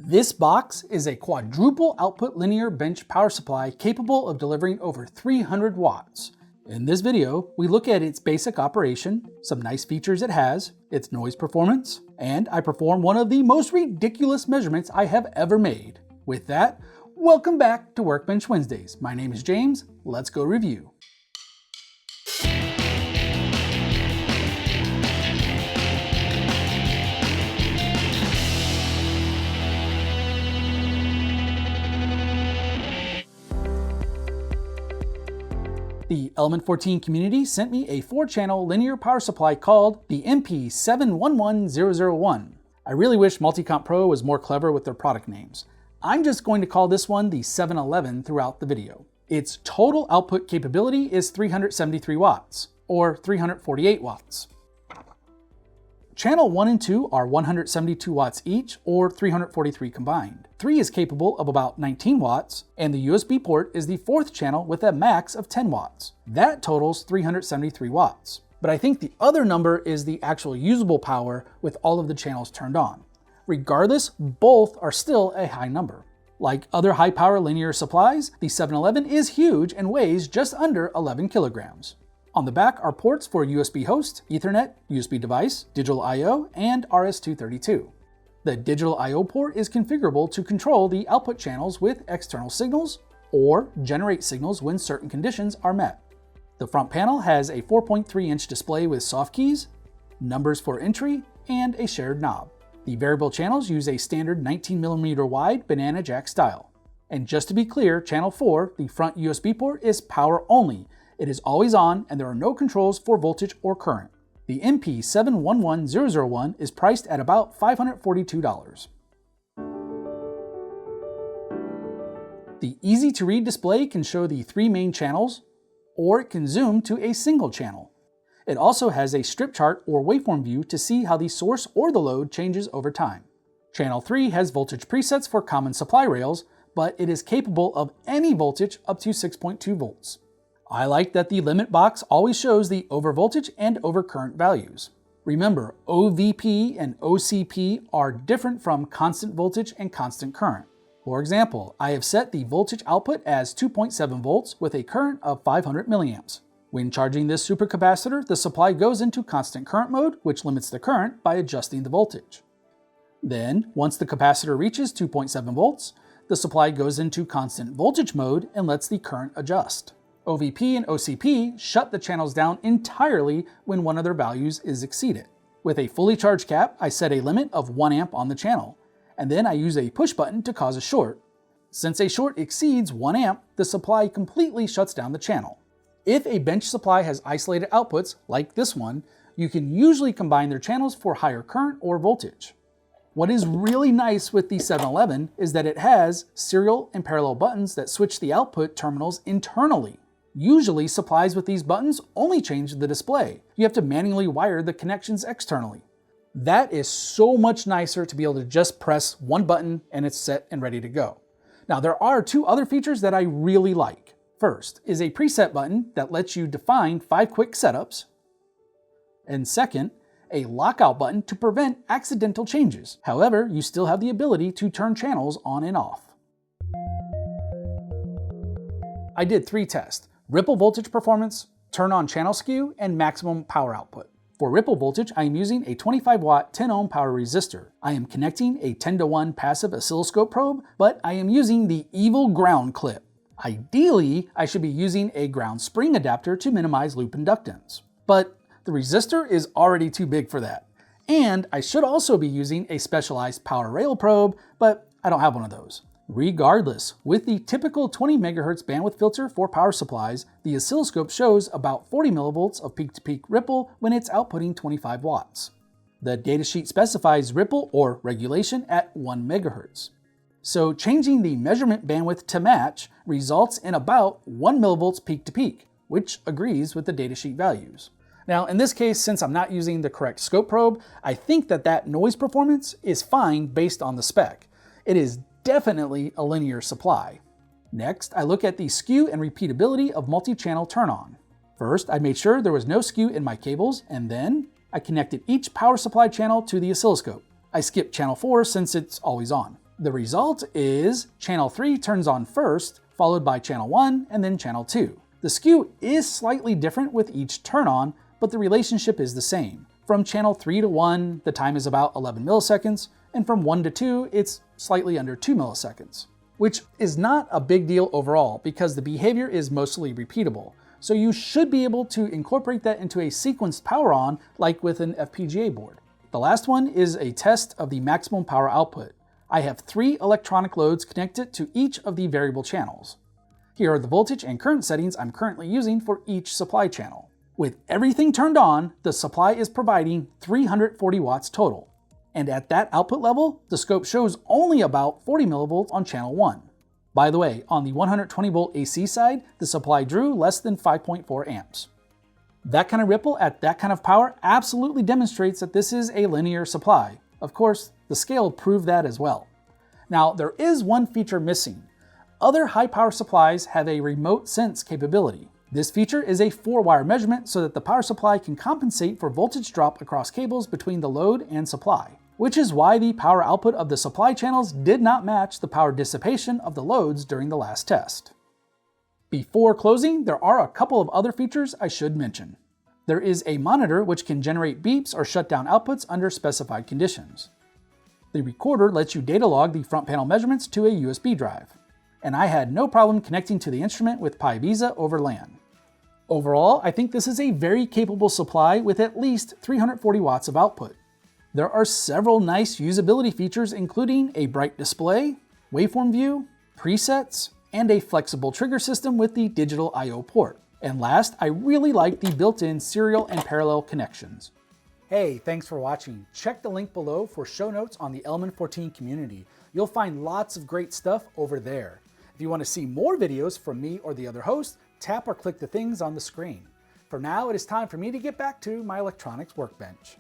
This box is a quadruple output linear bench power supply capable of delivering over 300 watts. In this video, we look at its basic operation, some nice features it has, its noise performance, and I perform one of the most ridiculous measurements I have ever made. With that, welcome back to Workbench Wednesdays. My name is James. Let's go review. The Element 14 community sent me a 4-channel linear power supply called the MP711001. I really wish Multicomp Pro was more clever with their product names. I'm just going to call this one the 711 throughout the video. Its total output capability is 373 watts, or 348 watts. Channel 1 and 2 are 172 watts each, or 343 combined. 3 is capable of about 19 watts, and the USB port is the 4th channel with a max of 10 watts. That totals 373 watts. But I think the other number is the actual usable power with all of the channels turned on. Regardless, both are still a high number. Like other high-power linear supplies, the 711 is huge and weighs just under 11 kilograms. On the back are ports for USB host, Ethernet, USB device, digital I/O, and RS-232. The digital I/O port is configurable to control the output channels with external signals or generate signals when certain conditions are met. The front panel has a 4.3-inch display with soft keys, numbers for entry, and a shared knob. The variable channels use a standard 19mm wide banana jack style. And just to be clear, channel 4, the front USB port, is power only. It is always on, and there are no controls for voltage or current. The MP711001 is priced at about $542. The easy-to-read display can show the 3 main channels, or it can zoom to a single channel. It also has a strip chart or waveform view to see how the source or the load changes over time. Channel 3 has voltage presets for common supply rails, but it is capable of any voltage up to 6.2 volts. I like that the limit box always shows the overvoltage and overcurrent values. Remember, OVP and OCP are different from constant voltage and constant current. For example, I have set the voltage output as 2.7 volts with a current of 500 milliamps. When charging this supercapacitor, the supply goes into constant current mode, which limits the current by adjusting the voltage. Then, once the capacitor reaches 2.7 volts, the supply goes into constant voltage mode and lets the current adjust. OVP and OCP shut the channels down entirely when one of their values is exceeded. With a fully charged cap, I set a limit of 1 amp on the channel, and then I use a push button to cause a short. Since a short exceeds 1 amp, the supply completely shuts down the channel. If a bench supply has isolated outputs, like this one, you can usually combine their channels for higher current or voltage. What is really nice with the 711 is that it has serial and parallel buttons that switch the output terminals internally. Usually, supplies with these buttons only change the display. You have to manually wire the connections externally. That is so much nicer to be able to just press one button and it's set and ready to go. Now, there are 2 other features that I really like. First is a preset button that lets you define 5 quick setups. And second, a lockout button to prevent accidental changes. However, you still have the ability to turn channels on and off. I did 3 tests: ripple voltage performance, turn on channel skew, and maximum power output. For ripple voltage, I am using a 25 watt 10 ohm power resistor. I am connecting a 10:1 passive oscilloscope probe, but I am using the evil ground clip. Ideally, I should be using a ground spring adapter to minimize loop inductance. But the resistor is already too big for that. And I should also be using a specialized power rail probe, but I don't have one of those. Regardless, with the typical 20 MHz bandwidth filter for power supplies, the oscilloscope shows about 40 millivolts of peak-to-peak ripple when it's outputting 25 watts. The datasheet specifies ripple or regulation at 1 MHz. So changing the measurement bandwidth to match results in about 1 millivolts peak-to-peak, which agrees with the datasheet values. Now, in this case, since I'm not using the correct scope probe, I think that noise performance is fine based on the spec. It is definitely a linear supply. Next, I look at the skew and repeatability of multi-channel turn-on. First, I made sure there was no skew in my cables, and then I connected each power supply channel to the oscilloscope. I skipped channel 4 since it's always on. The result is channel 3 turns on first, followed by channel 1 and then channel 2. The skew is slightly different with each turn on, but the relationship is the same. From channel 3 to 1, the time is about 11 milliseconds, and from 1 to 2, it's slightly under 2 milliseconds. Which is not a big deal overall because the behavior is mostly repeatable. So you should be able to incorporate that into a sequenced power on like with an FPGA board. The last one is a test of the maximum power output. I have 3 electronic loads connected to each of the variable channels. Here are the voltage and current settings I'm currently using for each supply channel. With everything turned on, the supply is providing 340 watts total. And at that output level, the scope shows only about 40 millivolts on channel 1. By the way, on the 120 volt AC side, the supply drew less than 5.4 amps. That kind of ripple at that kind of power absolutely demonstrates that this is a linear supply. Of course, the scale proved that as well. Now, there is one feature missing. Other high power supplies have a remote sense capability. This feature is a 4-wire measurement so that the power supply can compensate for voltage drop across cables between the load and supply, which is why the power output of the supply channels did not match the power dissipation of the loads during the last test. Before closing, there are a couple of other features I should mention. There is a monitor which can generate beeps or shut down outputs under specified conditions. The recorder lets you data log the front panel measurements to a USB drive. And I had no problem connecting to the instrument with Pi Visa over LAN. Overall, I think this is a very capable supply with at least 340 watts of output. There are several nice usability features including a bright display, waveform view, presets, and a flexible trigger system with the digital I/O port. And last, I really like the built-in serial and parallel connections. Hey, thanks for watching. Check the link below for show notes on the Element 14 community. You'll find lots of great stuff over there. If you want to see more videos from me or the other hosts, tap or click the things on the screen. For now, it is time for me to get back to my electronics workbench.